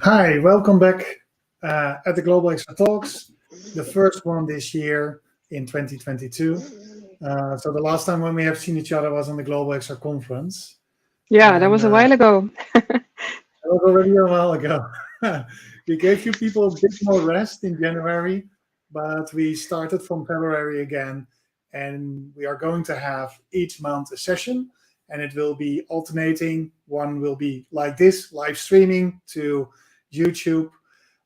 Hi, welcome back at the WebXR Talks, the first one this year in 2022. So the last time when we have seen each other was on the WebXR conference. Yeah, that And was a while ago. that was already a while ago. We gave you people a bit more rest in January, but we started from February again. And we are going to have each month a session, and it will be alternating. One will be like this, live streaming to YouTube,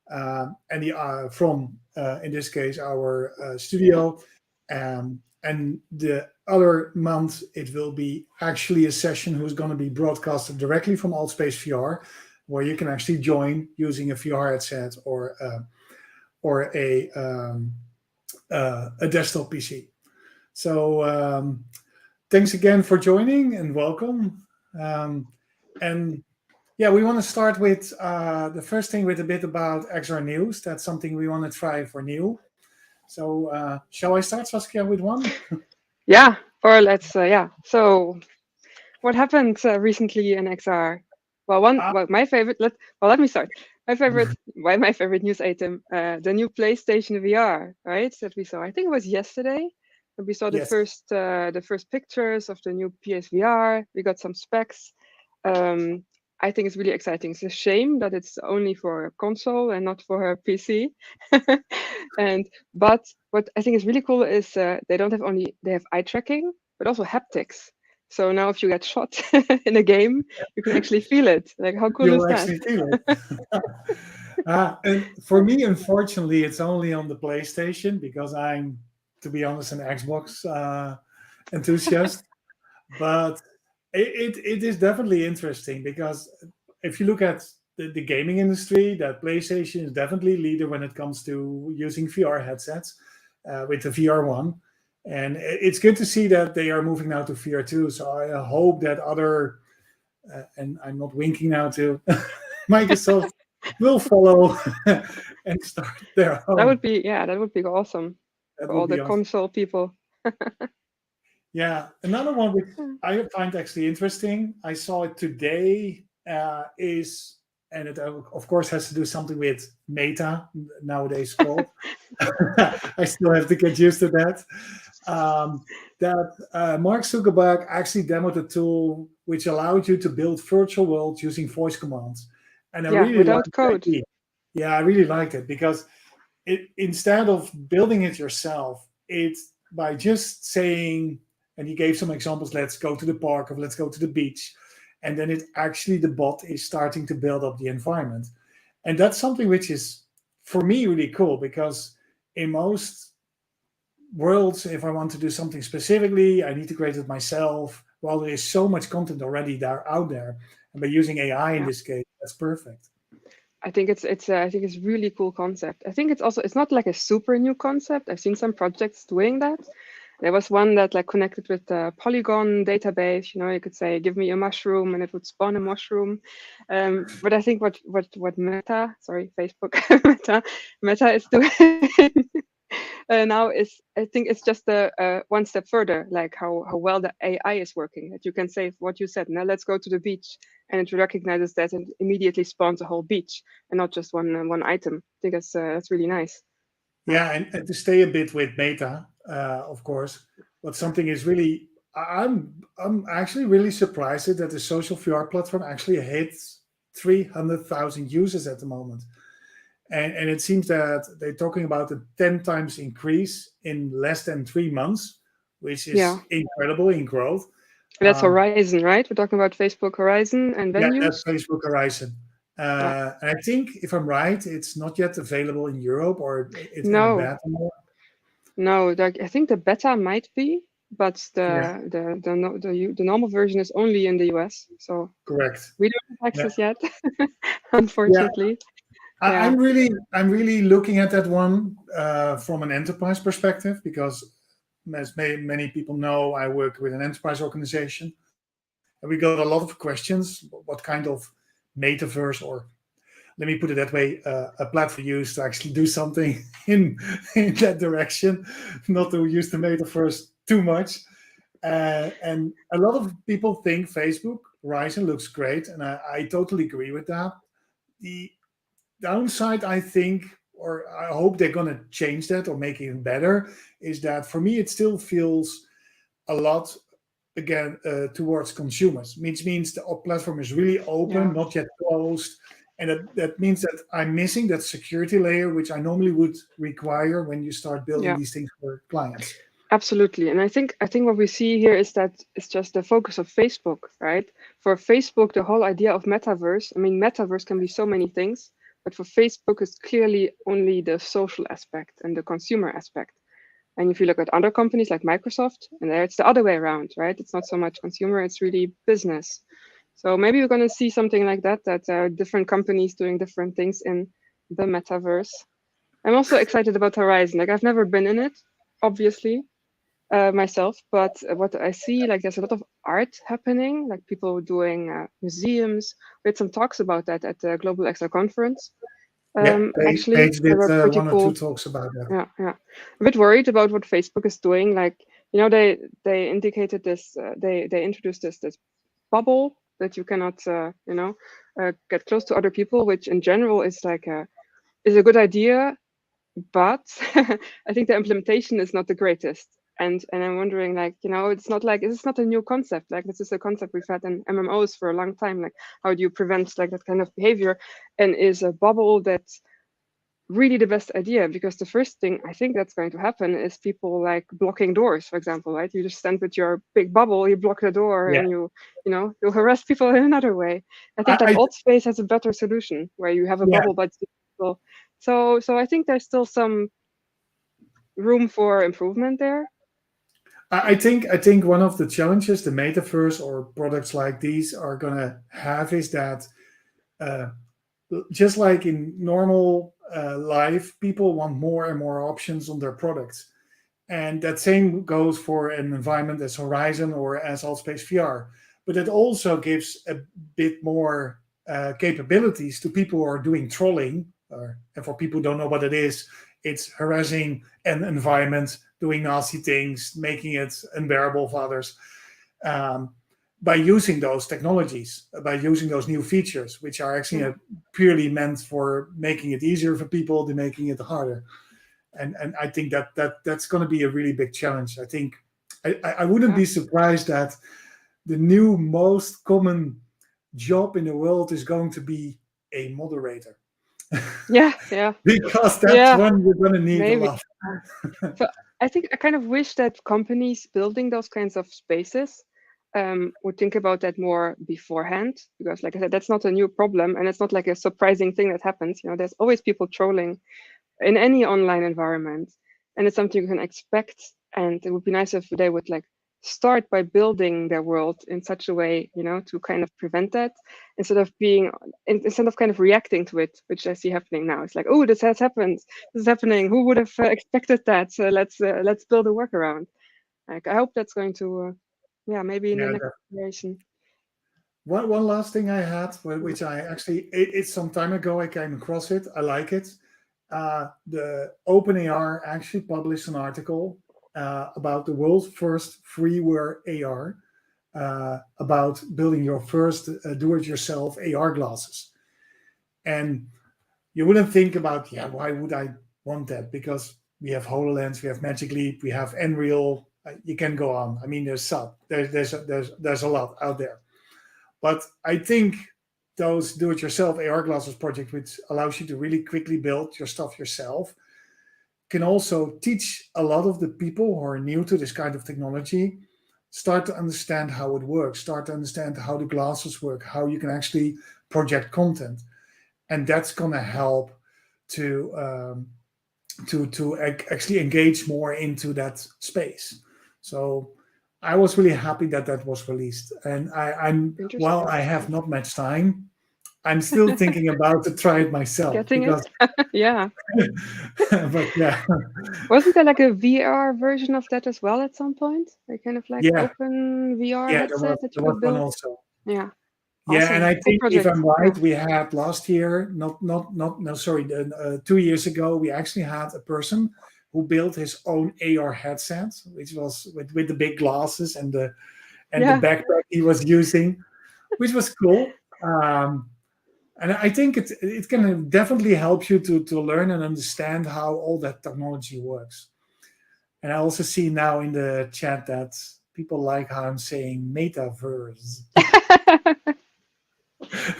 and from in this case our studio, and the other month it will be actually a session who's going to be broadcasted directly from Altspace VR, where you can actually join using a VR headset or a desktop PC. So thanks again for joining and welcome. And yeah, we want to start with the first thing with a bit about XR news. That's something we want to try for new. So shall I start, Saskia, with one? Yeah, or let's. So, what happened recently in XR? Ah, My favorite. Let me start. My favorite news item, the new PlayStation VR, right? That we saw. I think it was yesterday. That we saw yes. the first pictures of the new PSVR. We got some specs. Um, I think it's really exciting. It's a shame that it's only for a console and not for a PC. But what I think is really cool is they have eye tracking, but also haptics. So now if you get shot in a game, you can actually feel it. Like, how cool is You'll that? actually feel it. And for me, unfortunately, it's only on the PlayStation because I'm, to be honest, an Xbox enthusiast. But it is definitely interesting because if you look at the gaming industry, that PlayStation is definitely leader when it comes to using VR headsets with the VR1. And it's good to see that they are moving now to VR2. So I hope that other, and I'm not winking now to Microsoft, will follow and start their own. That would be awesome That for would all be the awesome. console people. Yeah, another one which I find actually interesting. I saw it today. And it of course has to do something with Meta nowadays called. I still have to get used to that. That Mark Zuckerberg actually demoed a tool which allowed you to build virtual worlds using voice commands, and I Yeah, really like without the code. idea. Yeah, I really liked it because instead of building it yourself, it's by just saying, and he gave some examples, let's go to the park or let's go to the beach. And then it actually, the bot is starting to build up the environment. And that's something which is, for me, really cool because in most worlds, if I want to do something specifically, I need to create it myself. While there is so much content already there out there, and by using AI in Yeah. this case, that's perfect. I think it's really cool concept. I think it's not like a super new concept. I've seen some projects doing that. There was one that like connected with the Polygon database. You know, you could say, "Give me a mushroom," and it would spawn a mushroom. But I think what Meta, sorry, Facebook, Meta is doing now is, I think it's just a one step further, like how well the AI is working. That you can say what you said. Now let's go to the beach, and it recognizes that and immediately spawns a whole beach and not just one item. I think that's really nice. Yeah. Yeah, and to stay a bit with Meta, of course, but something is really, I'm actually really surprised that the social VR platform actually hits 300,000 users at the moment, and it seems that they're talking about a 10 times increase in less than 3 months, which Yeah. is incredible in growth. That's Um, Horizon, right? We're talking about Facebook Horizon and yeah, that's venues. Facebook Horizon. Yeah. And I think, if I'm right, it's not yet available in Europe or it's in No, beta. no. Like, I think the beta might be, but Yeah, the normal version is only in the US. So correct. we don't have Yeah, access yet, yeah. unfortunately. I, Yeah. I'm really looking at that one from an enterprise perspective because, as many people know, I work with an enterprise organization, and we got a lot of questions. What kind of metaverse, or let me put it that way, a platform use to actually do something in that direction, not to use the metaverse too much. And a lot of people think Facebook Horizon looks great, and I totally agree with that. The downside, I think, or I hope they're going to change that or make it even better, is that for me it still feels a lot again towards consumers, which means the platform is really open, Yeah. not yet closed, and that means that I'm missing that security layer, which I normally would require when you start building Yeah. these things for clients. Absolutely. And I think what we see here is that it's just the focus of Facebook, right? For Facebook, the whole idea of metaverse, I mean, metaverse can be so many things, but for Facebook, it's clearly only the social aspect and the consumer aspect. And if you look at other companies like Microsoft, and there it's the other way around, right? It's not so much consumer, it's really business. So maybe we're going to see something like that, that different companies doing different things in the metaverse. I'm also excited about Horizon. Like, I've never been in it, obviously, myself, but what I see, like, there's a lot of art happening, like people doing museums. We had some talks about that at the Global XR conference. Yeah, Actually, Paige they did were pretty one or two cool. talks about that. Yeah, yeah. A bit worried about what Facebook is doing. Like, they indicated this. They introduced this bubble that you cannot, get close to other people, which in general is like is a good idea, but I think the implementation is not the greatest. And I'm wondering, like, it's not like it's not a new concept. Like, this is a concept we've had in MMOs for a long time. Like, how do you prevent like that kind of behavior? And is a bubble that's really the best idea? Because the first thing I think that's going to happen is people like blocking doors, for example, right? You just stand with your big bubble, you block the door, Yeah, and you harass people in another way. I think like I, Old Space has a better solution where you have a yeah, bubble, but people. So I think there's still some room for improvement there. I think one of the challenges the metaverse or products like these are gonna have is that uh, just like in normal life, people want more and more options on their products. And that same goes for an environment as Horizon or as Altspace VR. But it also gives a bit more capabilities to people who are doing trolling. And for people who don't know what it is, it's harassing an environment, doing nasty things, making it unbearable for others. Um, by using those technologies, by using those new features, which are actually purely meant for making it easier for people than making it harder. And I think that's going to be a really big challenge. I think I wouldn't be surprised that the new most common job in the world is going to be a moderator. Yeah, yeah, Because that's yeah, one you're going to need a maybe. lot. So I think I kind of wish that companies building those kinds of spaces would think about that more beforehand, because, like I said, that's not a new problem, and it's not like a surprising thing that happens. There's always people trolling in any online environment, and it's something you can expect. And it would be nice if they would like start by building their world in such a way, to kind of prevent that, instead of kind of reacting to it, which I see happening now. It's like, oh, this has happened, this is happening, who would have expected that? So let's build a workaround. Like, I hope that's going to maybe in the Yeah, next generation. one last thing I had, which I actually, it's some time ago I came across it. I like it. The OpenAR actually published an article about the world's first freeware AR, about building your first do-it-yourself AR glasses. And you wouldn't think about, yeah, why would I want that? Because we have HoloLens, we have Magic Leap, we have Nreal. You can go on. I mean, there's a lot out there. But I think those do-it-yourself AR glasses project, which allows you to really quickly build your stuff yourself, can also teach a lot of the people who are new to this kind of technology, start to understand how it works, start to understand how the glasses work, how you can actually project content, and that's going to help to actually engage more into that space. So I was really happy that that was released, and while Interesting. I have not much time, I'm still thinking about to try it myself Getting because, it. Yeah. but yeah, Wasn't there like a VR version of that as well at some point? A kind of like yeah, open VR yeah, headset that you there was could one build? also. Yeah. Yeah, and Awesome. I Cool think if project. I'm Yeah. right, we had last year, not no, sorry, 2 years ago, we actually had a person who built his own AR headset, which was with the big glasses and the Yeah. backpack he was using, which was cool. And I think it can definitely help you to learn and understand how all that technology works. And I also see now in the chat that people like how I'm saying metaverse.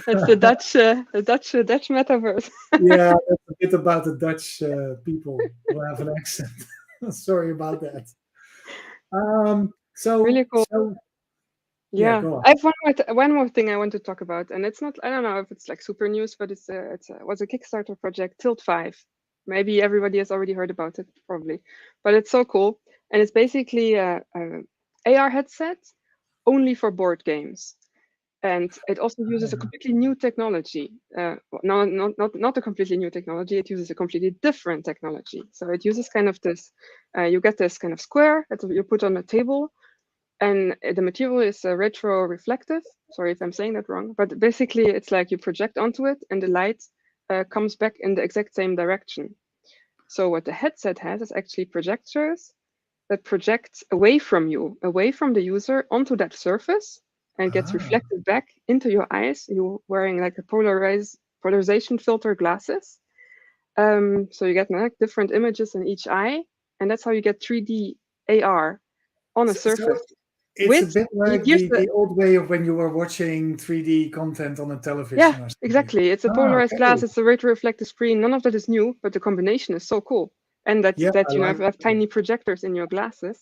That's Dutch metaverse. Yeah, that's a bit about the Dutch people who have an accent. Sorry about that. Really cool. Yeah, Yeah, go on. I have one more thing I want to talk about, and it's not, I don't know if it's like super news, but was a Kickstarter project, Tilt 5. Maybe everybody has already heard about it, probably, but it's so cool. And it's basically a AR headset only for board games. And it also uses a completely new technology. No, not a completely new technology. It uses a completely different technology. So it uses kind of this, you get this kind of square that you put on a table, and the material is retro reflective. Sorry if I'm saying that wrong, but basically it's like you project onto it and the light comes back in the exact same direction. So what the headset has is actually projectors that project away from you, away from the user onto that surface, and gets Ah, reflected back into your eyes. You're wearing like a polarization filter glasses. So you get like different images in each eye, and that's how you get 3D AR on a so surface. it's a With bit like here's the the old way of when you were watching 3D content on a Yeah, television or something. exactly. It's a Ah, polarized glass. okay. It's a reflective screen. None of that is new, but the combination is so cool. And Yeah, I like have that. tiny projectors in your glasses.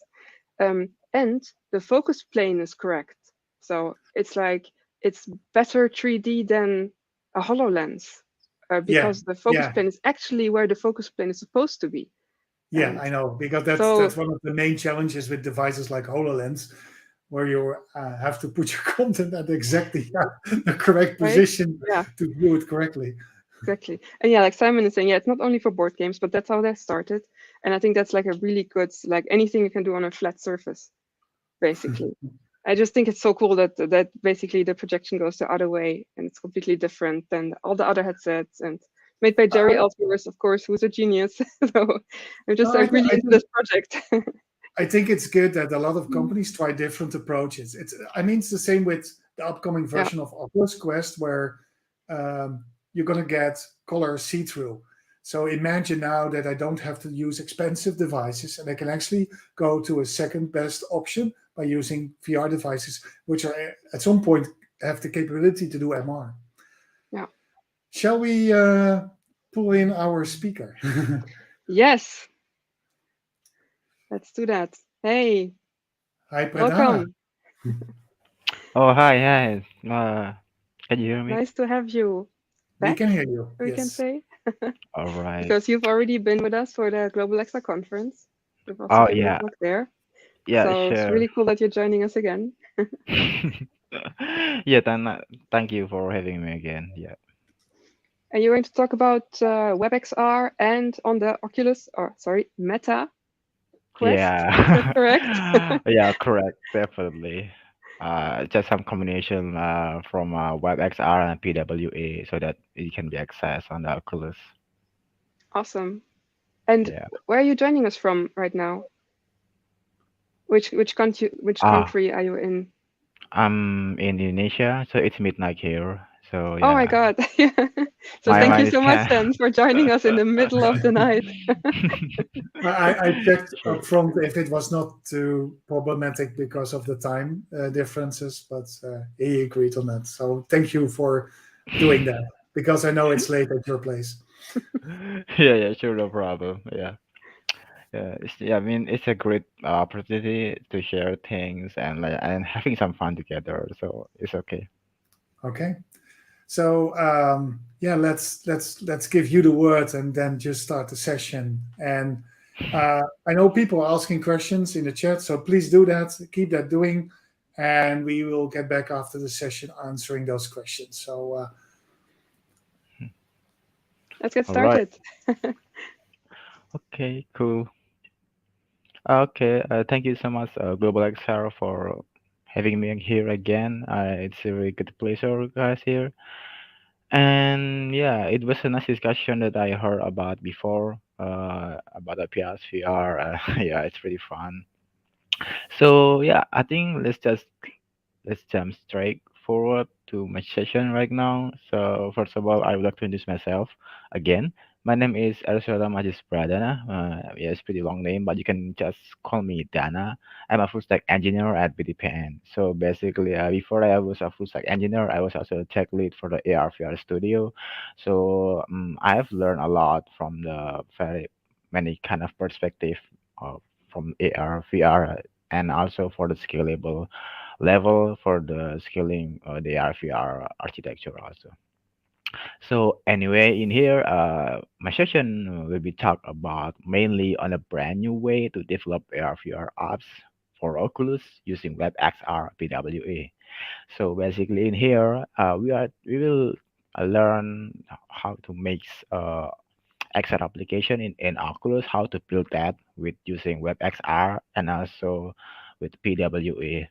And the focus plane is correct. So it's like it's better 3D than a HoloLens, Yeah, because the focus yeah, plane is actually where the focus plane is supposed to be. yeah, And I know, because that's so, one of the main challenges with devices like HoloLens, where you have to put your content at exactly the correct right? position Yeah. to view it correctly. Exactly. And yeah, like Simon is saying, yeah, it's not only for board games, but that's how they started. And I think that's like a really good, like anything you can do on a flat surface, basically. I just think it's so cool that basically the projection goes the other way and it's completely different than all the other headsets, and made by Jerry I, Elsevier, of course, who's a genius. So no, I'm really into this project. I think it's good that a lot of companies try different approaches. I mean, it's the same with the upcoming Yeah. version of Oculus Quest, where you're going to get color see-through. So imagine now that I don't have to use expensive devices, and I can actually go to a second best option by using VR devices, which are at some point have the capability to do MR. Yeah. Shall we pull in our speaker? Yes, let's do that. Hey, Hi, Pradana. welcome. Oh, hi, hi. Can you hear me? Nice to have you We back, can hear you. we can Yes. say. All right. Because you've already been with us for the Global XR conference. You've also Oh, given a yeah, talk there. yeah, So it's sure. really cool that you're joining us again. Yeah, thank you for having me again. Yeah, And you're going to talk about WebXR and on the Oculus, or sorry, Meta Quest. Is that yeah, correct? yeah, correct, definitely. Just some combination from WebXR and PWA so that it can be accessed on the Oculus. Awesome. And Yeah. where are you joining us from right now? Which Ah, country are you in? I'm in Indonesia, so it's midnight here. So Oh my yeah, God. Yeah. So my thank you mind is so much kind. then for joining us in the middle of the night. I checked Sure. up front if it was not too problematic because of the time differences, but he agreed on that. So thank you for doing that, because I know it's late at your place. Yeah, yeah, sure, no problem. Yeah. Yeah, I mean, it's a great opportunity to share things and having some fun together. So it's okay. Okay. So yeah, let's give you the word and then just start the session. And I know people are asking questions in the chat, so please do that. Keep that doing, and we will get back after the session answering those questions. So Let's get All right. started. Okay, cool. Okay, thank you so much, Global XR, for having me here again. It's a really good pleasure, guys, here. And yeah, it was a nice discussion that I heard about before, about the PSVR. Yeah, it's really fun. So yeah, I think let's jump straight forward to my session right now. So first of all, I would like to introduce myself again. My name is Arshada Majis Pradana. Yeah, it's pretty long name, but you can just call me Dana. I'm a full stack engineer at BDPN. So basically, before I was a full stack engineer, I was also a tech lead for the AR/VR studio. So I've learned a lot from the very many kind of perspective uh, from AR, VR, and also for the scalable level for the scaling the RVR architecture also. So anyway, in here, my session will be talk about mainly on a brand new way to develop AR/VR apps for Oculus using WebXR PWA. So basically, in here, we will learn how to make XR application in Oculus, how to build that with using WebXR and also with PWA.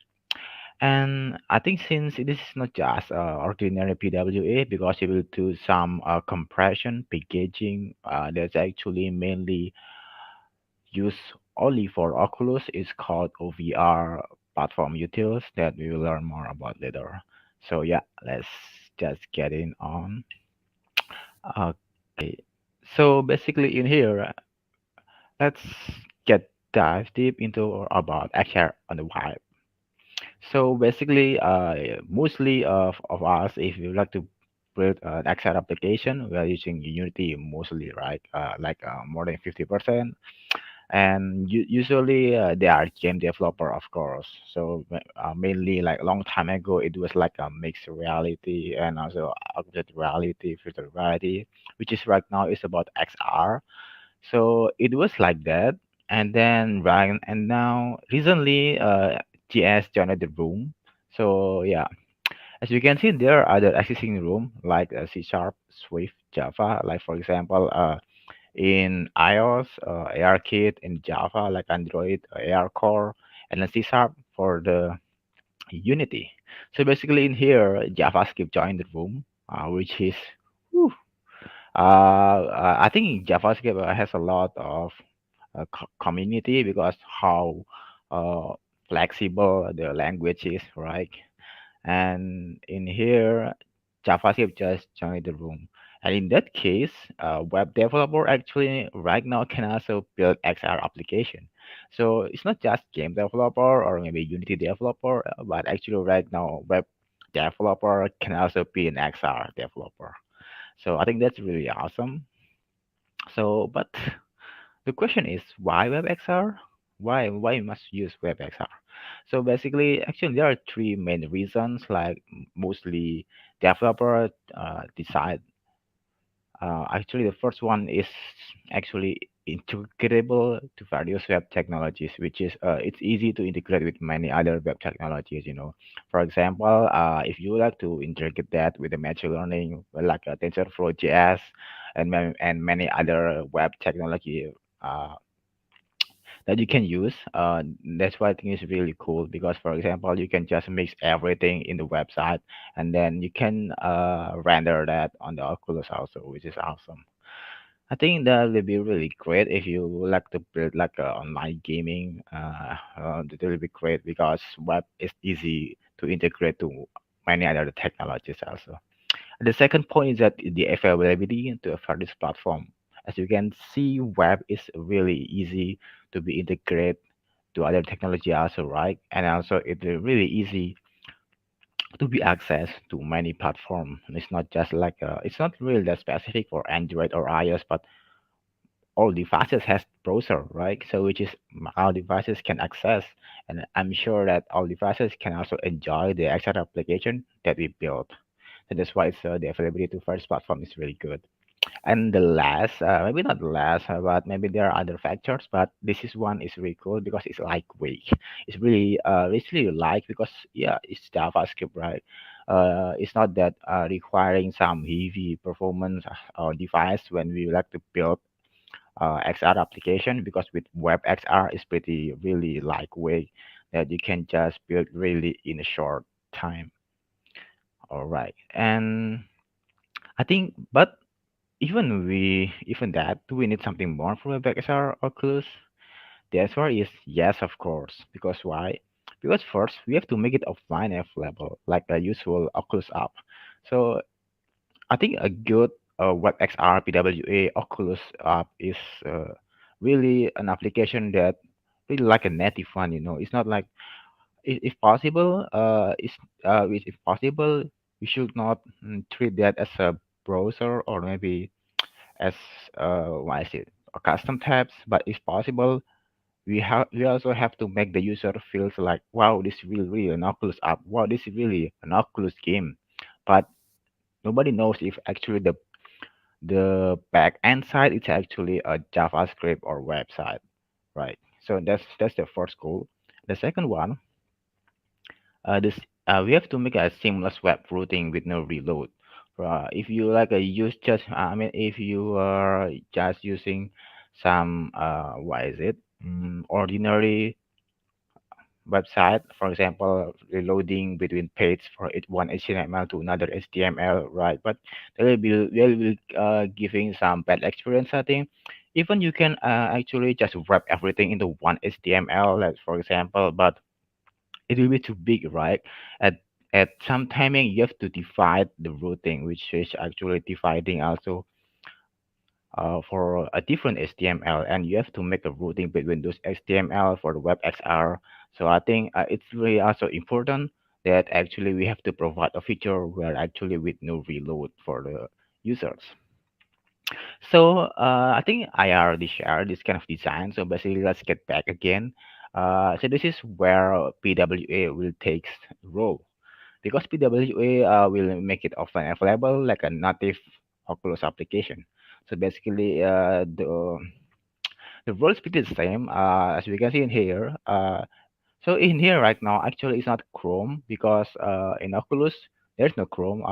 And I think since this is not just ordinary PWA, because you will do some compression, packaging, that's actually mainly used only for Oculus. It's called OVR Platform Utils that we will learn more about later. So yeah, let's just get in on. Okay. So basically in here, let's get dive deep into about XR on the web. So basically, mostly of us, if you like to build an Excel application, we are using Unity mostly, right? Like more than 50%. And usually they are game developer, of course. So mainly like a long time ago, it was like a mixed reality and also augmented reality, virtual reality, which is right now is about XR. So it was like that. And then right and now recently GS joined the room. So yeah, as you can see, there are other existing room like C Sharp, Swift, Java. Like for example, in iOS, ARKit, in Java like Android, AR Core, and then C Sharp for the Unity. So basically, in here, JavaScript joined the room, which is whew, I think JavaScript has a lot of community because how uh, flexible the language is, right? And in here, JavaScript just joined the room. And in that case, web developer actually right now can also build XR application. So it's not just game developer or maybe Unity developer, but actually right now web developer can also be an XR developer. So I think that's really awesome. So, but the question is why WebXR? Why you must use WebXR? So basically, actually, there are three main reasons. Like mostly developer decide. Actually, the first one is actually integrable to various web technologies, which is it's easy to integrate with many other web technologies. For example, if you like to integrate that with the machine learning, like TensorFlow JS, and many other web technology. That you can use. That's why I think is really cool because, for example, you can just mix everything in the website and then you can render that on the Oculus also, which is awesome. I think that will be really great if you would like to build like a online gaming. That will be great because web is easy to integrate to many other technologies also. The second point is that the availability to a various platform. As you can see, web is really easy to be integrated to other technology also, right? And also it's really easy to be accessed to many platforms. It's not just like it's not really that specific for Android or iOS, but all devices has browser, right? So which is all devices can access, and I'm sure that all devices can also enjoy the extra application that we built. So that's why the availability to first platform is really good. And the last, maybe not the last, but maybe there are other factors, but this is one is really cool because it's lightweight. It's really light because yeah, it's JavaScript, right? It's not that requiring some heavy performance or device when we like to build XR application because with WebXR is pretty really lightweight that you can just build really in a short time. All right, and I think, but even that, do we need something more from a WebXR Oculus? The answer is yes, of course. Because why? because first we have to make it offline available, like a usual Oculus app. So I think a good WebXR PWA Oculus app is uh, really an application that really like a native one. It's not like if possible, if possible, we should not treat that as a browser or maybe as what is it, a custom tabs. But if possible, we also have to make the user feels like, wow, this is really an Oculus app. Wow, this is really an Oculus game. But nobody knows if actually the back end side is actually a JavaScript or website, right? So that's the first goal. The second one, this we have to make a seamless web routing with no reload. If you like use just, I mean, if you are just using some what is it, ordinary website, for example, reloading between page for one HTML to another HTML, right? But they will giving some bad experience, I think. Even you can actually just wrap everything into one HTML, like for example, but it will be too big, right? At some timing, you have to divide the routing, which is actually dividing also for a different HTML, and you have to make a routing between those HTML for the WebXR. So I think it's really also important that actually we have to provide a feature where actually with no reload for the users. So I think I already shared this kind of design. So basically, let's get back again. So this is where PWA will take role because PWA will make it often available like a native Oculus application. So basically, the role is pretty the same as we can see in here. So in here right now, actually, it's not Chrome because in Oculus there's no Chrome,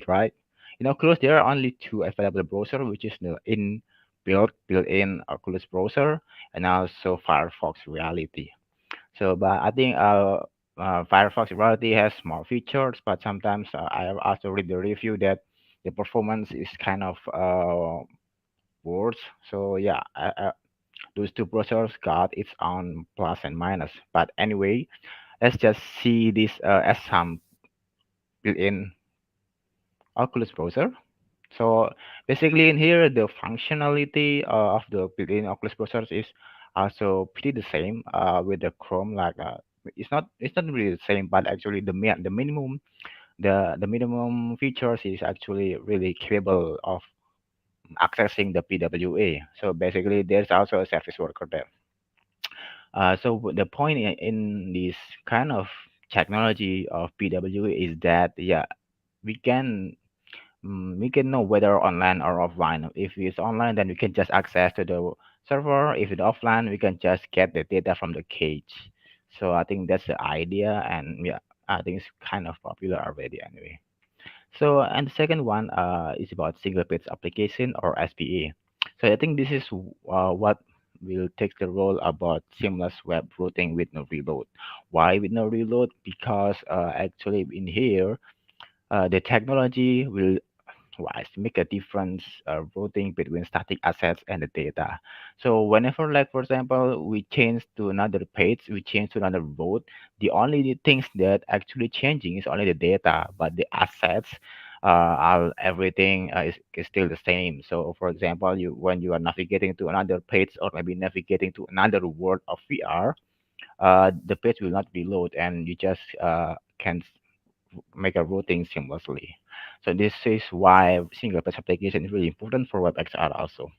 right? In Oculus there are only two available browser, which is the built-in Oculus browser and also Firefox Reality. So, but I think Firefox Reality has more features, but sometimes I have also read the review that the performance is kind of worse. So yeah, those two browsers got its own plus and minus. But anyway, let's just see this as some built-in Oculus browser. So basically in here, the functionality of the built-in Oculus browsers is also pretty the same with the Chrome. Like it's not really the same, but actually the minimum the minimum features is actually really capable of accessing the PWA. So basically, there's also a service worker there. So the point in this kind of technology of PWA is that yeah, we can we can know whether online or offline. If it's online, then we can just access to the server. If it's offline, we can just get the data from the cage. So I think that's the idea, and yeah, I think it's kind of popular already anyway. So, and the second one is about single page application or SPA. So I think this is what will take the role about seamless web routing with no reload. Why with no reload? Because actually in here, the technology will wise make a difference routing between static assets and the data. So whenever, like for example, we change to another page, we change to another road, the things that actually changing is only the data, but the assets are everything is still the same. So for example, you when you are navigating to another page or maybe navigating to another world of VR, the page will not reload and you just can make a routing seamlessly. So this is why single page application is really important for WebXR also.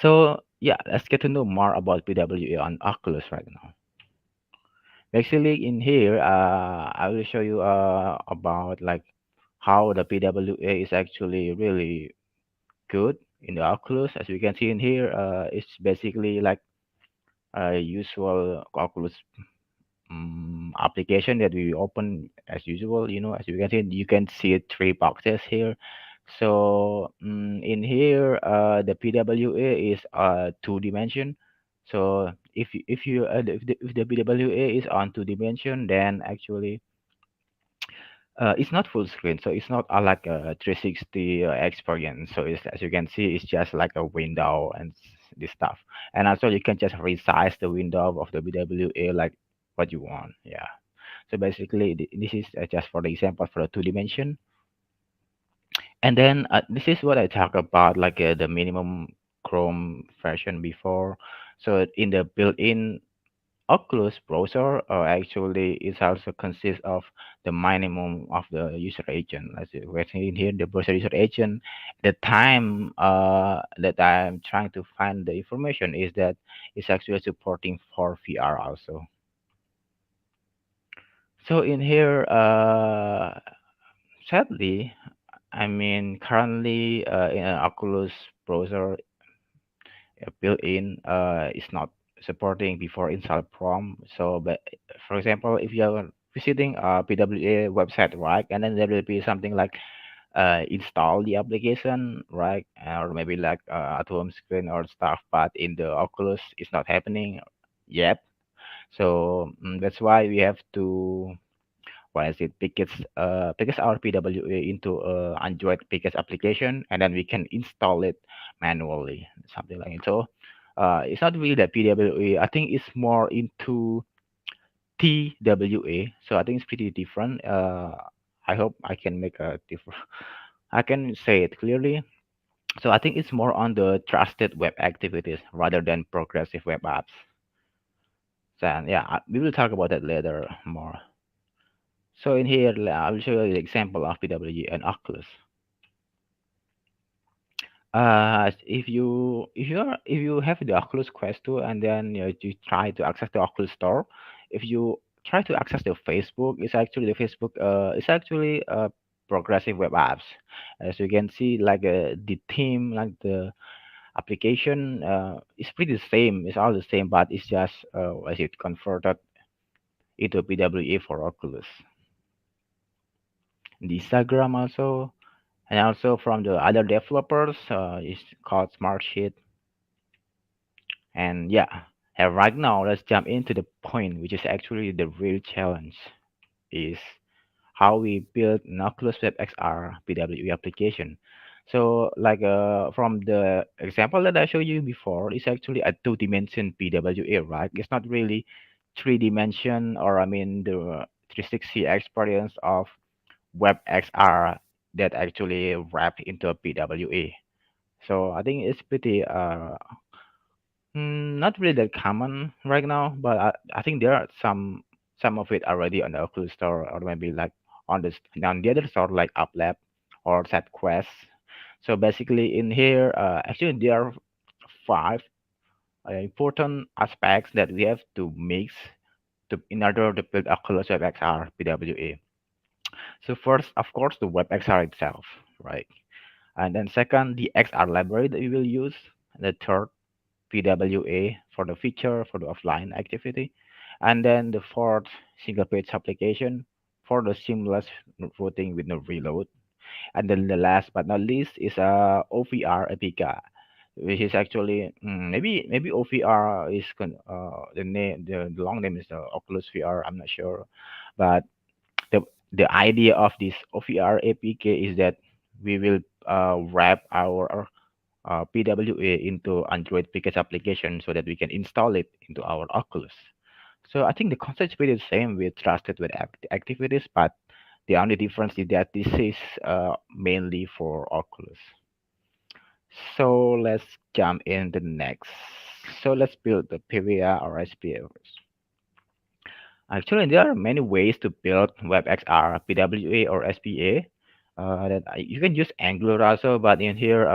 So yeah, let's get to know more about PWA on Oculus right now. Basically, in here, I will show you about like how the PWA is actually really good in the Oculus. As we can see in here, it's basically like a usual Oculus application that we open as usual. As you can see three boxes here. So in here, the PWA is two dimension. So if the PWA is on two dimension, then actually it's not full screen, so it's not like a 360 experience. So it's, as you can see, it's just like a window and this stuff. And also you can just resize the window of the BWA like what you want. Yeah. So basically, this is just for the example for the two dimension. And then this is what I talk about, like the minimum Chrome version before. So in the built-in Oculus browser, actually, it also consists of the minimum of the user agent. As you can see in here, the browser user agent. The time that I'm trying to find the information is that it's actually supporting for VR also. So in here, sadly, I mean, currently in an Oculus browser built-in is not supporting before install Chrome. So, but for example, if you are visiting a PWA website, right, and then there will be something like install the application, right, or maybe like at home screen or stuff, but in the Oculus, it's not happening yet. So that's why we have to what is it package our PWA into Android package application, and then we can install it manually, something like it. So it's not really that PWA. I think it's more into TWA. So I think it's pretty different. I hope I can make a different. I can say it clearly. So I think it's more on the trusted web activities rather than progressive web apps. So yeah, we will talk about that later more. So in here, I will show you the example of PWA and Oculus. If you have the Oculus Quest 2 and then you try to access the Oculus Store, if you try to access the Facebook, it's actually progressive web apps. As you can see, like the theme, like the application, is pretty the same. It's all the same, but it's just as it converted into PWA for Oculus. The Instagram also, and also from the other developers, is called Smartsheet. And yeah, and right now let's jump into the point, which is actually the real challenge, is how we build an Oculus WebXR PWA application. So like from the example that I showed you before, it's actually a two-dimension PWA, right? It's not really three-dimension, or I mean the 360 experience of WebXR that actually wrap into a PWA. So I think it's pretty not really that common right now, but I think there are some of it already on the Oculus Store, or maybe like on the other store like UpLab or SetQuest. So basically in here, actually there are five important aspects that we have to mix in order to build Oculus WebXR PWA. So first, of course, the WebXR itself, right? And then second, the XR library that we will use. And the third, PWA for the feature for the offline activity. And then the fourth, single page application for the seamless routing with no reload. And then the last but not least is OVR Apica, which is actually maybe OVR is the name, the long name is Oculus VR. I'm not sure, but the the idea of this OVR APK is that we will wrap our PWA into Android package application so that we can install it into our Oculus. So I think the concept is pretty the same with trusted web activities, but the only difference is that this is mainly for Oculus. So let's jump in the next. So let's build the PWA or SPA. Actually, there are many ways to build WebXR, PWA, or SPA. You can use Angular also, but in here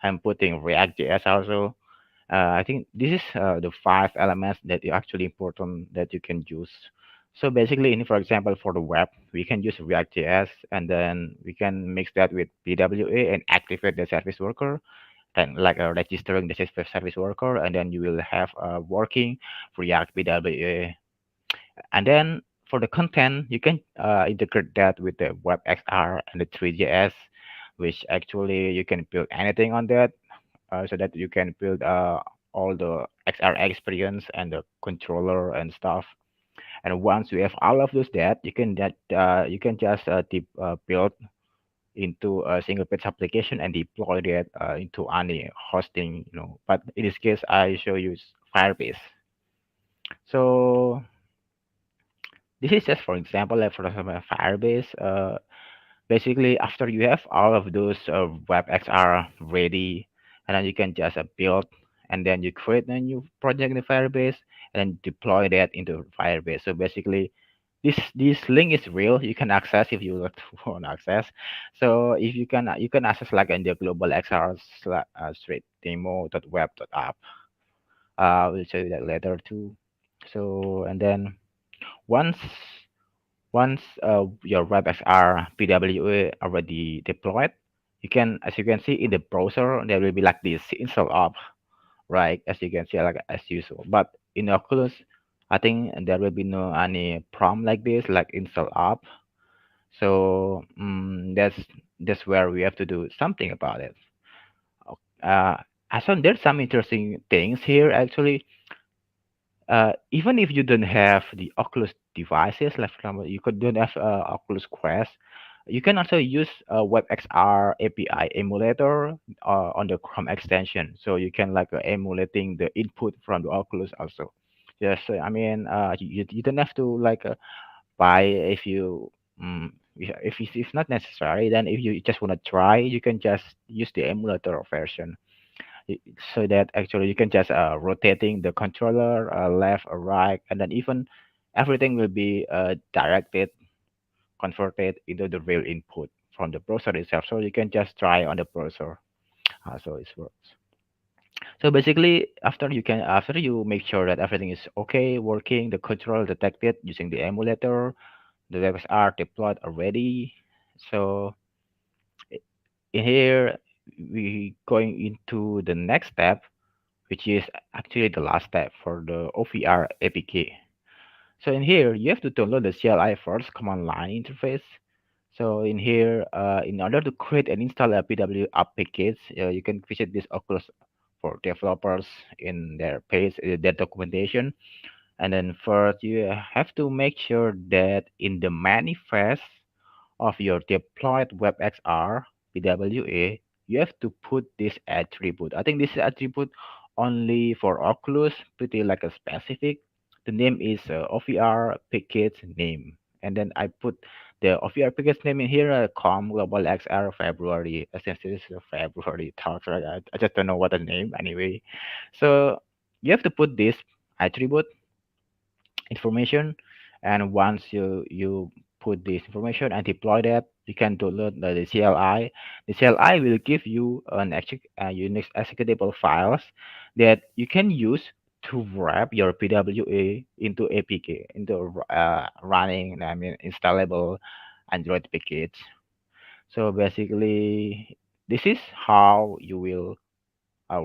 I'm putting React.js also. I think this is the five elements that are actually important that you can use. So basically, for example, for the web, we can use React.js, and then we can mix that with PWA and activate the service worker, and like registering the service worker, and then you will have a working React PWA. And then for the content, you can integrate that with the WebXR and the 3JS, which actually you can build anything on that, so that you can build all the XR experience and the controller and stuff. And once you have all of those that, you can just build into a single page application and deploy that into any hosting, But in this case, I show you Firebase. So this is just for example, like for example, Firebase. Basically, after you have all of those WebXR ready, and then you can just build, and then you create a new project in the Firebase, and then deploy that into Firebase. So basically, this link is real. You can access if you want access. So if you can access like in the global XR straight demo.web.app. We'll show you that later too. So and then once your WebXR PWA already deployed, as you can see in the browser, there will be like this install app, right? As you can see, like as usual. But in Oculus, I think there will be no any prompt like this, like install app. So that's where we have to do something about it. Uh, I saw there's some interesting things here actually. Even if you don't have the Oculus devices, like for example, you could don't have Oculus Quest, you can also use WebXR API emulator on the Chrome extension. So you can like emulating the input from the Oculus also. Yes, you don't have to like buy if you if it's not necessary. Then if you just want to try, you can just use the emulator version so that actually you can just rotating the controller left or right, and then even everything will be directed converted into the real input from the browser itself, so you can just try on the browser so it works. So basically after you make sure that everything is okay working, the controller detected using the emulator, the webs are deployed already. So in here we going into the next step, which is actually the last step for the OVR APK. So in here, you have to download the CLI first command line interface. So in here, in order to create and install a PW app package, you can visit this Oculus for developers in their page, their documentation. And then first, you have to make sure that in the manifest of your deployed WebXR PWA, you have to put this attribute. I think this attribute only for Oculus, pretty like a specific. The name is OVR package name. And then I put the OVR package name in here, com global XR February. Essentially, this is a February talks, right? I just don't know what the name anyway. So you have to put this attribute information, and once you put this information and deploy that, you can download the CLI. The CLI will give you an Unix executable files that you can use to wrap your PWA into APK, into running, I mean, installable Android package. So basically, this is how you will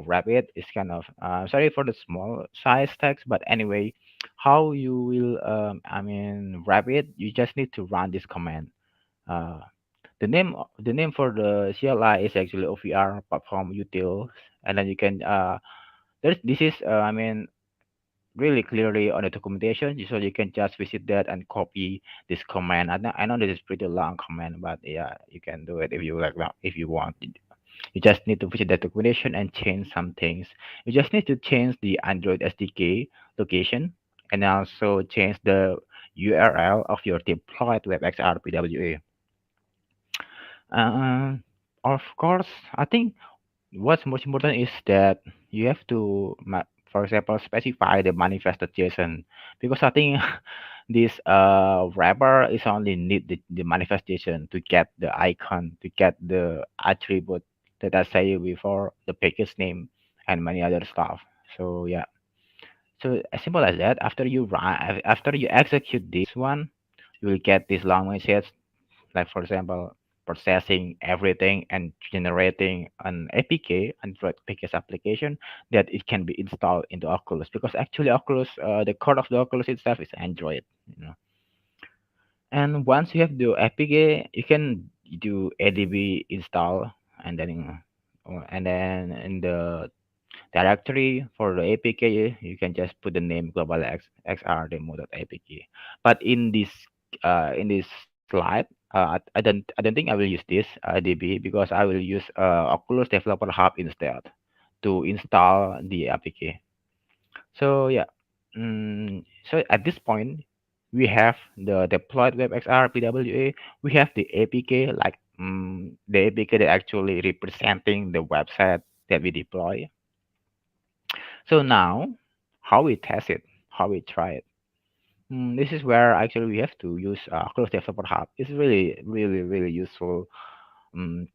wrap it. It's kind of sorry for the small size text, but anyway, how you will wrap it, you just need to run this command. uh, the name for the CLI is actually OVR Platform Utils, and then you can this is really clearly on the documentation, so you can just visit that and copy this command. I know this is pretty long command, but yeah, you can do it if you like, if you want. You just need to visit the documentation and change some things. You just need to change the Android SDK location, and also change the URL of your deployed WebXR PWA. Uh, of course, I think what's most important is that you have to, for example, specify the manifested JSON, because I think this wrapper is only need the manifestation to get the icon, to get the attribute that I say before, the package name and many other stuff. So yeah, so as simple as that. After you execute this one, you will get this long message, like for example, processing everything and generating an APK, Android package application, that it can be installed into Oculus, because actually Oculus, the core of the Oculus itself is Android, you know. And once you have the APK, you can do ADB install, and then in the directory for the APK, you can just put the name global xr demo.apk. But in this slide, I don't think I will use this DB, because I will use Oculus Developer Hub instead to install the APK. So yeah, so at this point, we have the deployed WebXR PWA. We have the APK, like the APK that actually representing the website that we deploy. So now, how we test it, how we try it. This is where actually we have to use Oculus Developer Hub. It's really, really, really useful um,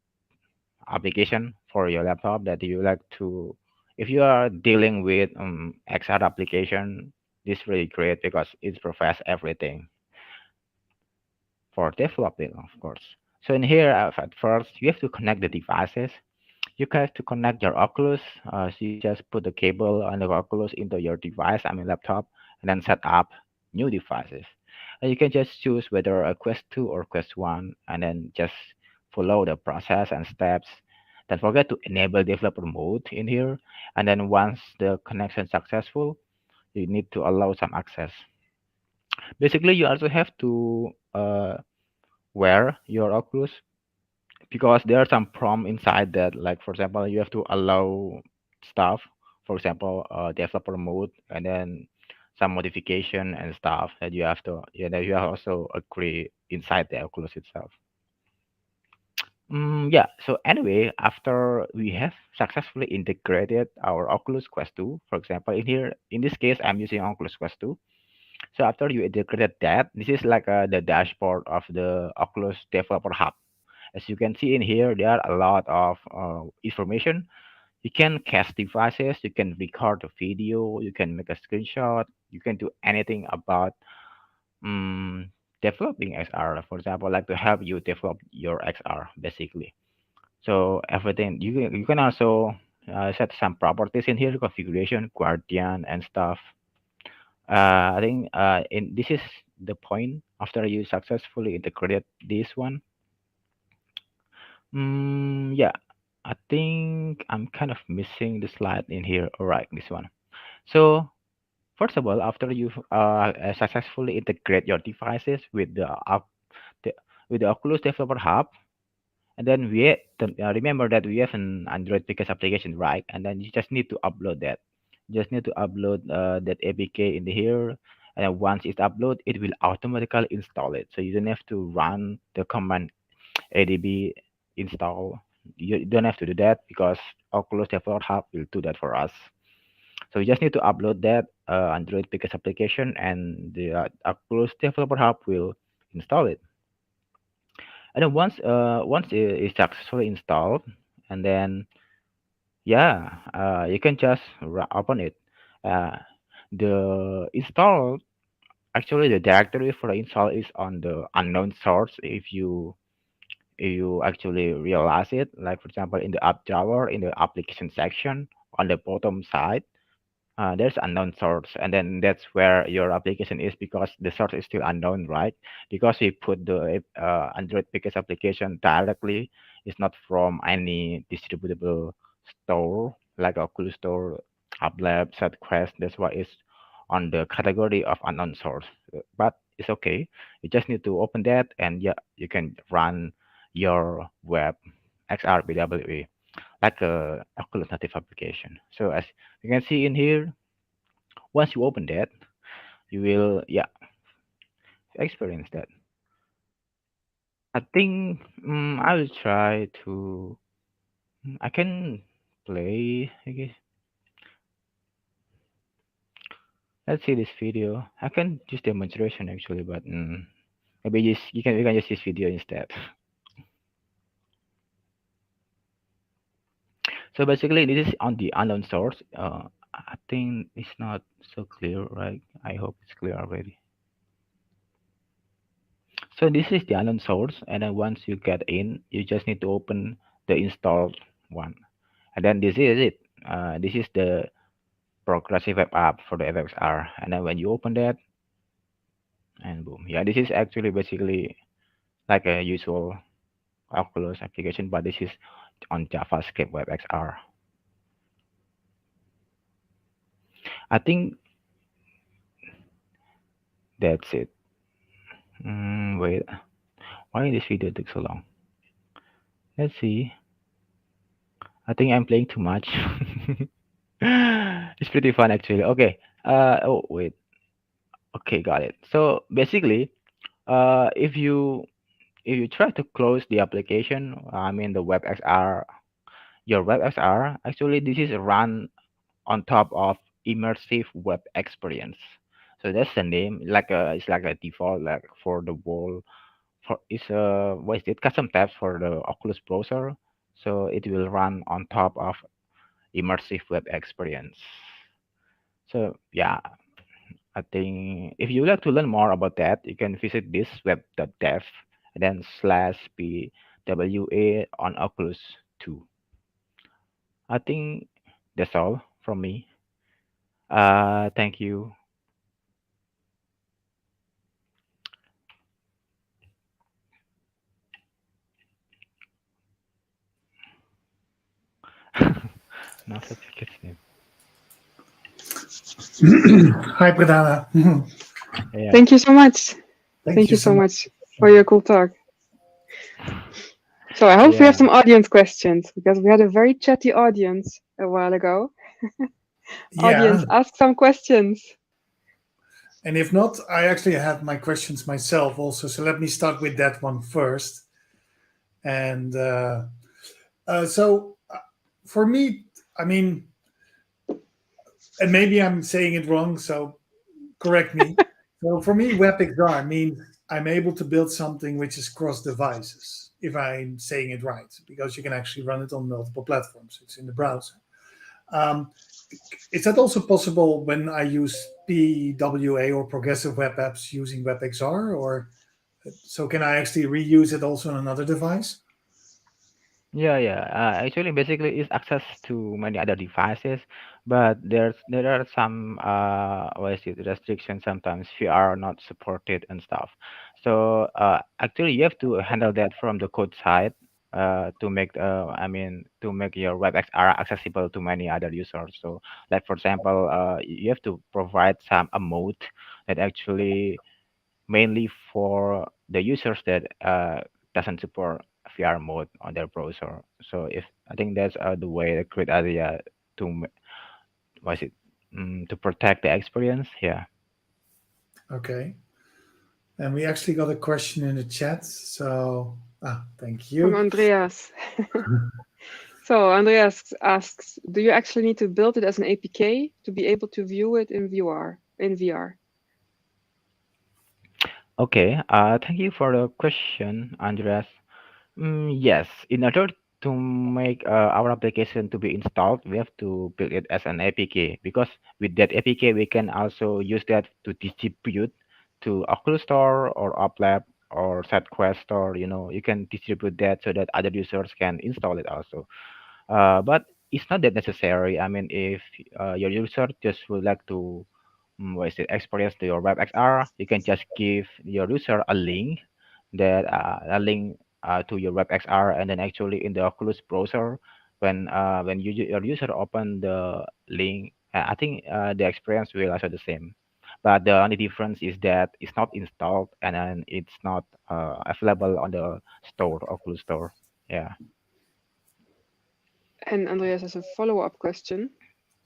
application for your laptop that you like to. If you are dealing with XR application, this is really great because it provides everything for developing, of course. So in here, at first, you have to connect the devices. You have to connect your Oculus. So you just put the cable on the Oculus into your device, I mean laptop, and then set up new devices. And you can just choose whether a Quest 2 or Quest 1, and then just follow the process and steps. Don't forget to enable developer mode in here. And then once the connection is successful, you need to allow some access. Basically, you also have to wear your Oculus because there are some prompt inside that, like for example, you have to allow stuff, for example, developer mode, and then some modification and stuff that you have to, yeah, that you have also agree inside the Oculus itself. Yeah, so anyway, after we have successfully integrated our Oculus Quest 2, for example, in here, in this case, I'm using Oculus Quest 2. So after you integrated that, this is like the dashboard of the Oculus Developer Hub. As you can see in here, there are a lot of information. You can cast devices, you can record a video, you can make a screenshot, you can do anything about um, developing XR. For example, like to help you develop your XR, basically. So everything you can also set some properties in here, configuration, guardian, and stuff. I think in this is the point after you successfully integrated this one. Yeah, I think I'm kind of missing the slide in here. All right, this one. So first of all, after you successfully integrate your devices with the with the Oculus Developer Hub, and then remember that we have an Android Picas application, right? And then you just need to upload that. You just need to upload that APK in here, and then once it's uploaded, it will automatically install it. So you don't have to run the command adb install. You don't have to do that because Oculus Developer Hub will do that for us. So you just need to upload that Android Picas application, and the Oculus Developer Hub will install it. And then once it is successfully installed, and then yeah, you can just open it. Uh, the install actually the directory for the install is on the unknown source. If you actually realize it, like for example in the app drawer in the application section on the bottom side, there's unknown source, and then that's where your application is because the source is still unknown, right? Because we put the Android Picas application directly, it's not from any distributable store like Oculus Store, AppLab, SetQuest. That's why it's on the category of unknown source. But it's okay. You just need to open that, and yeah, you can run your web XR like a Oculus native application. So as you can see in here, once you open that, you will yeah experience that. I think I will try to. I can play. I guess. Let's see this video. I can use demonstration actually, but maybe you can use this video instead. So basically, this is on the unknown source. I think it's not so clear, right? I hope it's clear already. So this is the unknown source, and then once you get in, you just need to open the installed one, and then this is it. This is the progressive web app for the WebXR, and then when you open that, and boom, yeah, this is actually basically like a usual Oculus application, but this is on JavaScript WebXR. I think that's it. Wait, why this video took so long? Let's see. I think I'm playing too much. It's pretty fun actually. Okay. Oh wait. Okay, got it. So basically, if you try to close the application, I mean the WebXR, your WebXR, actually this is run on top of immersive web experience. So that's the name, like it's like a default, like for the wall, for it's what is it, custom tabs for the Oculus browser. So it will run on top of immersive web experience. So yeah, I think if you would like to learn more about that, you can visit this web.dev and then slash PWA on Oculus 2. I think that's all from me. Thank you. No certificates name. Hi, Pradana. Yeah, Thank you so much. Thank Thank you you so so much. much for your cool talk. So I hope we have yeah, some audience questions because we had a very chatty audience a while ago. Yeah, Audience, ask some questions. and if not, I actually have my questions myself also. So let me start with that one first. And so for me, I mean, and maybe I'm saying it wrong, so correct me. So for me, WebXR means I'm able to build something which is cross devices, if I'm saying it right, because you can actually run it on multiple platforms. It's in the browser. Um, is that also possible when I use PWA or progressive web apps using WebXR? Or so can I actually reuse it also on another device? yeah. Actually, basically, it's access to many other devices, but there are some what is it, restrictions. Sometimes VR not supported and stuff. So actually, you have to handle that from the code side. To make I mean to make your WebXR accessible to many other users. So, like for example, you have to provide some a mode that actually mainly for the users that doesn't support VR mode on their browser. So if I think that's the way, the great idea to was it to protect the experience. Yeah. Okay. And we actually got a question in the chat. So, thank From you. Andreas. So Andreas asks, do you actually need to build it as an APK to be able to view it in VR? In VR? Okay. Thank you for the question, Andreas. Yes, in order to make our application to be installed, we have to build it as an APK, because with that APK we can also use that to distribute to Oculus Store or UpLab or SetQuest Store. You can distribute that so that other users can install it also. But it's not that necessary. I mean, if your user just would like to what is it, experience to your WebXR, you can just give your user a link to your WebXR, and then actually in the Oculus browser, when your user open the link, I think the experience will also the same. But the only difference is that it's not installed and then it's not available on the store, Oculus store. Yeah. And Andreas has a follow-up question.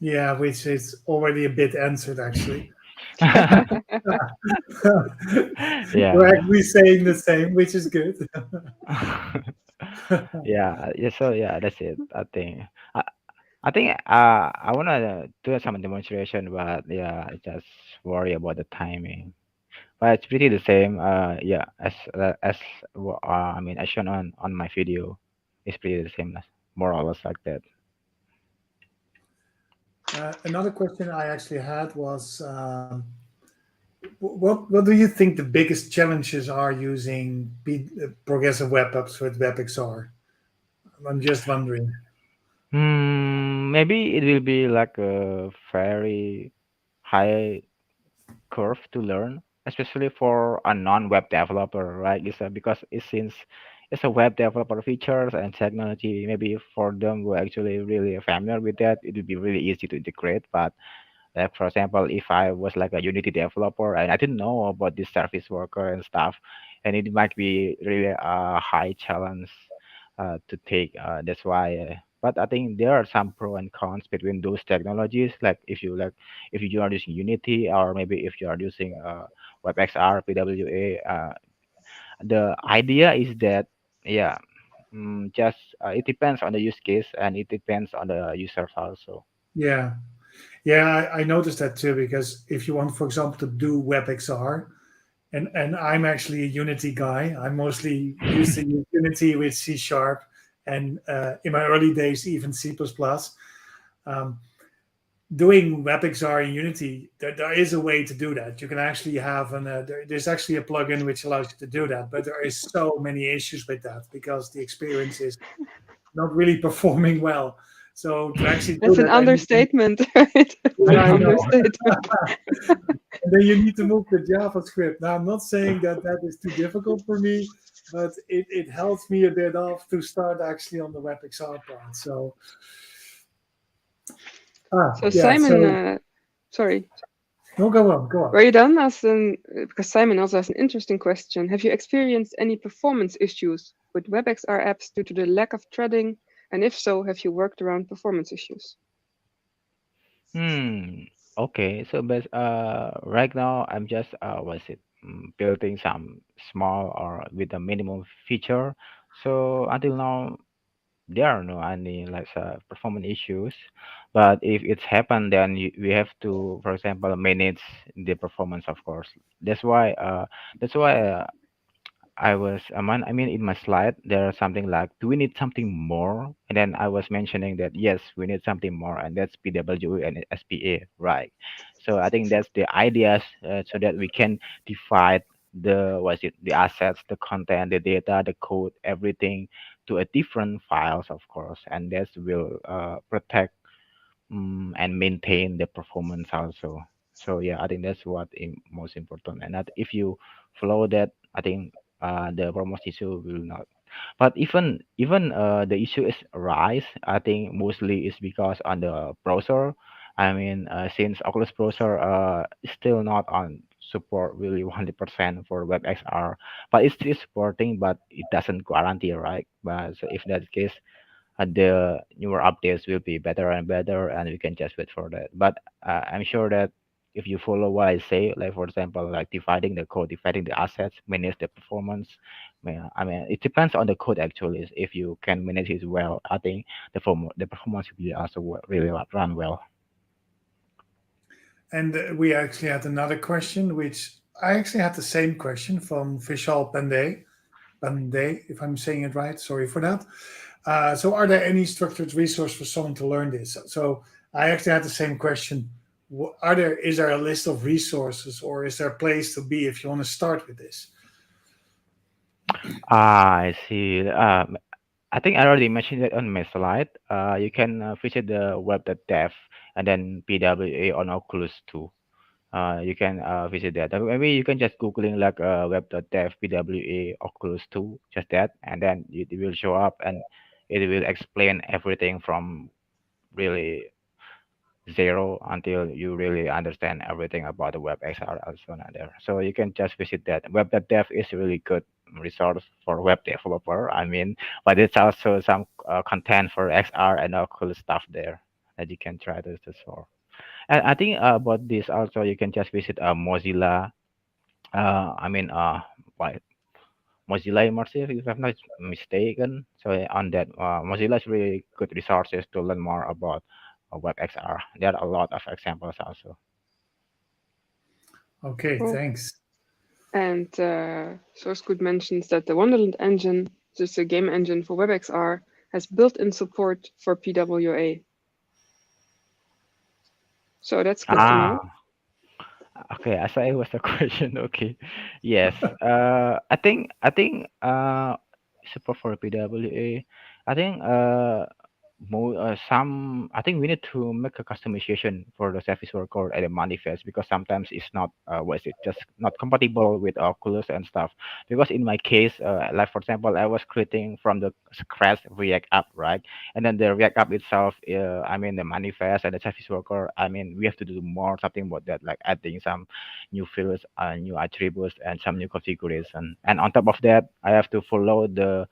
Yeah, which is already a bit answered actually. We're Yeah. actually saying the same, which is good. Yeah. So yeah, that's it. I wanna do some demonstration, but yeah, I just worry about the timing. But it's pretty the same. Yeah, I mean, as shown on my video, it's pretty the same, more or less like that. Another question I actually had was, what do you think the biggest challenges are using progressive web apps with WebXR? I'm just wondering. Maybe it will be like a very high curve to learn, especially for a non-web developer, right? Because it's a web developer features and technology. Maybe for them who are actually really familiar with that, it would be really easy to integrate. But like for example, if I was like a Unity developer and I didn't know about this service worker and stuff, and it might be really a high challenge to take. That's why. But I think there are some pro and cons between those technologies. If you are using Unity, or maybe if you are using WebXR PWA. The idea is that, yeah, just it depends on the use case, and it depends on the users also. Yeah, yeah, I noticed that too because if you want, for example, to do WebXR, and I'm actually a Unity guy. I mostly used to use Unity with C sharp, and in my early days even C++. Um, Doing WebXR in Unity, there is a way to do that. You can actually have there's actually a plugin which allows you to do that, but there is so many issues with that because the experience is not really performing well. So to actually do That's an that, I need to, understatement, right? yeah, I know. Understatement. And then you need to move to JavaScript. Now, I'm not saying that that is too difficult for me, but it helps me a bit off to start actually on the WebXR part. So, So yeah. Simon, So, sorry, no, go on, go on. were you done? Because Simon also has an interesting question. Have you experienced any performance issues with WebXR apps due to the lack of threading? And if so, have you worked around performance issues? Hmm. Okay. So, but right now I'm just was it building some small or with a minimum feature. So until now there are no any like performance issues. But if it's happened, then we have to, for example, manage the performance, of course. That's why. That's why. I mean, in my slide, there are something like, do we need something more? And then I was mentioning that yes, we need something more, and that's PWA and SPA, right? So I think that's the ideas, so that we can divide the assets, the content, the data, the code, everything to a different files, of course, and that will protect and maintain the performance also. So yeah, I think that's what most important. And that if you follow that, I think the performance issue will not. But even the issue is arise, I think mostly is because on the browser. I mean, since Oculus browser is still not on support really 100% for WebXR, but it's still supporting, but it doesn't guarantee, right? But so if that's the case, the newer updates will be better and better, and we can just wait for that. But I'm sure that if you follow what I say, like for example, like dividing the code, dividing the assets, manage the performance, I mean, it depends on the code actually. If you can manage it well, I think the performance will be also really run well. And we actually had another question, which I actually had the same question from Vishal Pandey, if I'm saying it right. Sorry for that. So, are there any structured resource for someone to learn this? So, I actually had the same question. Is there a list of resources, or is there a place to be if you want to start with this? I see. I think I already mentioned it on my slide. You can visit the web.dev and then PWA on Oculus too. You can visit that. Maybe you can just googling like web.dev PWA Oculus 2, just that, and then it will show up, and it will explain everything from really zero until you really understand everything about the WebXR also not there. So you can just visit that. Web.dev is a really good resource for web developer. I mean, but it's also some content for XR and all cool stuff there that you can try to solve. And I think about this also, you can just visit Mozilla. I mean, what Mozilla Immersive, if I'm not mistaken. So on that, Mozilla is really good resources to learn more about WebXR. There are a lot of examples also. Okay, Cool. thanks. And source code mentions that the Wonderland engine, just a game engine for WebXR, has built-in support for PWA. So that's good to know. Ah, okay. I saw it was a question. Okay, yes. I think support for PWA. I think some I think we need to make a customization for the service worker and the manifest, because sometimes it's not what is it, just not compatible with Oculus and stuff. Because in my case, like for example, I was creating from the scratch React app, right? And then the React app itself, I mean the manifest and the service worker, I mean we have to do more something about that, like adding some new fields, new attributes, and some new configuration. And on top of that, I have to follow the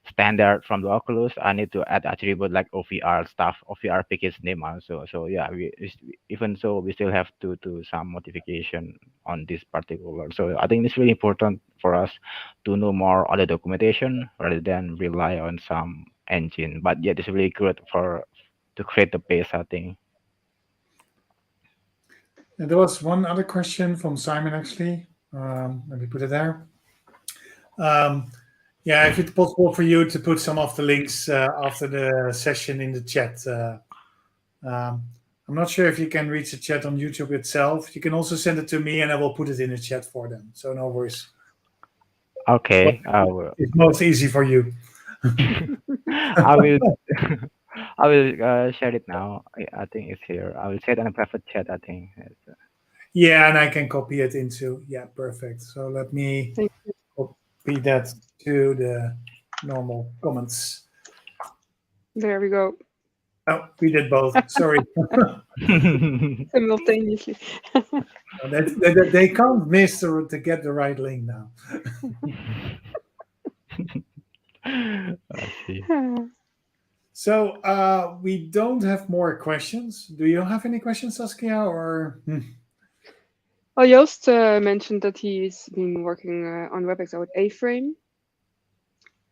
standard from the Oculus, I need to add attribute like OVR stuff, OVR package name also. So yeah, even so we still have to do some modification on this particular. So I think it's really important for us to know more on the documentation rather than rely on some engine. But yeah, it's really good for to create the base, I think. And there was one other question from Simon, actually. Let me put it there. Yeah, if it's possible for you to put some of the links after the session in the chat. I'm not sure if you can reach the chat on YouTube itself. You can also send it to me and I will put it in the chat for them. So no worries. Okay, It's most easy for you. I will I will share it now. I think it's here. I will share it in a private chat. I think. Yeah, and I can copy it into. Yeah, perfect. So let me Thank you. copy that to the normal comments. There we go. Oh, we did both. Sorry. Simultaneously. They can't miss to get the right link now. I see. So we don't have more questions. Do you have any questions, Saskia? Or Well, Joost mentioned that he's been working on WebXR with A-Frame,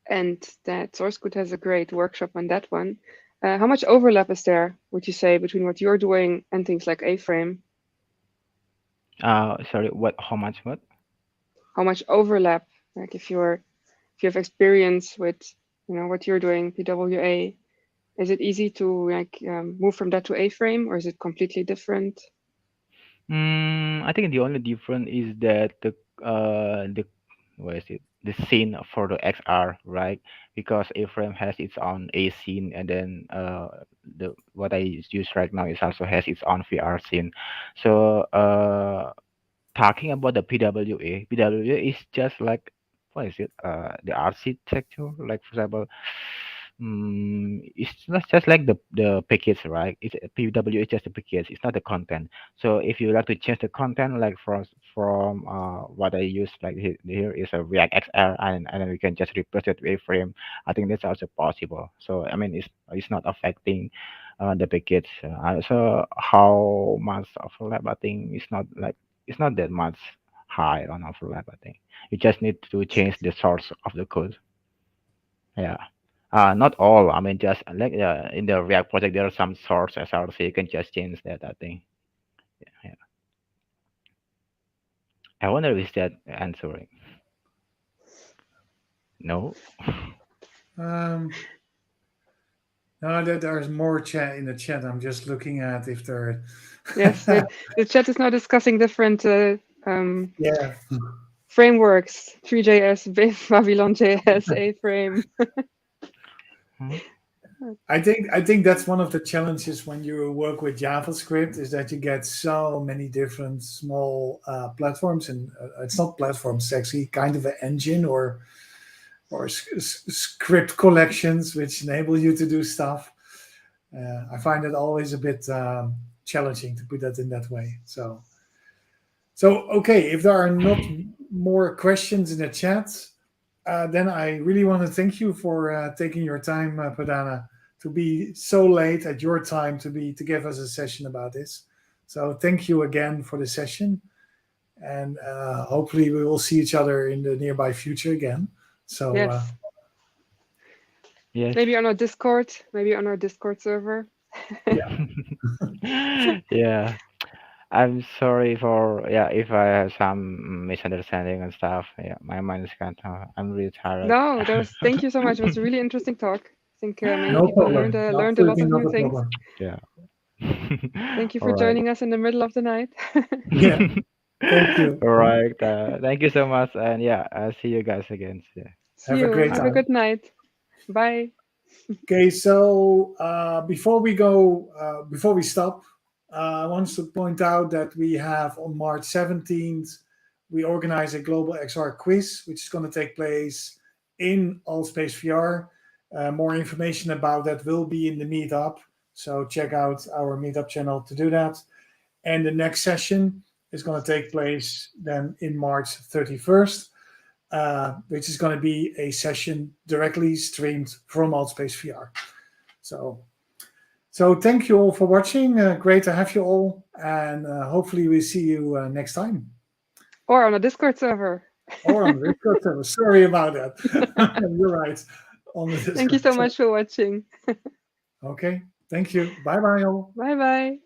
and that source code has a great workshop on that one. How much overlap is there, would you say, between what you're doing and things like A-Frame? Sorry. What? How much? What? How much overlap? Like if you have experience with what you're doing, PWA, is it easy to move from that to A-Frame, or is it completely different? I think the only difference is that the what is it? The scene for the XR, right? Because A-frame has its own A scene, and then the what I use right now is also has its own VR scene. So talking about the PWA is just like what is it? The architecture, like for example, it's not just like the package, right? It's PWA is just a package. It's not the content. So if you like to change the content, like from what I use, like here is a React XR, and then we can just replace it with a frame. I think that's also possible. So I mean, it's not affecting the package. So how much overlap? I think it's not that much high on overlap. I think you just need to change the source of the code. Yeah. Not all. I mean, just like in the React project, there are some source SRC. You can just change that. I think. Yeah. I wonder if that answering. No. no, there's more chat in the chat. I'm just looking at if there. Yes, the chat is now discussing different Yeah. frameworks: 3JS, Babylon.js, A-Frame. Hmm? I think that's one of the challenges when you work with JavaScript is that you get so many different small platforms, and it's not platforms, it's actually kind of an engine or script collections which enable you to do stuff. I find it always a bit challenging to put that in that way. So okay, if there are not more questions in the chat, then I really want to thank you for taking your time, Pradana, to be so late at your time to give us a session about this. So thank you again for the session, and hopefully we will see each other in the nearby future again. So Yes. Yes. Maybe on our Discord server. Yeah. I'm sorry for if I have some misunderstanding and stuff. Yeah, my mind is kind of. I'm really tired. No, thank you so much. It was a really interesting talk. I think many no people problem, learned a lot absolutely of not new a things. problem. Yeah. Thank you All for right. joining us in the middle of the night. Yeah, thank you. All right. Thank you so much, and yeah, I'll see you guys again. Yeah. See Have a you. great Have a time. good night. Bye. Okay, so before we stop, I want to point out that we have on March 17th, we organize a global XR quiz, which is going to take place in Allspace VR. More information about that will be in the meetup, so check out our meetup channel to do that. And the next session is going to take place then in March 31st. which is going to be a session directly streamed from Altspace VR. So thank you all for watching. Great to have you all, and hopefully we see you next time. Or on a Discord server. Or on the Discord server. Sorry about that. You're right. On the Discord Thank you so much for watching. Okay. Thank you. Bye-bye all. Bye-bye.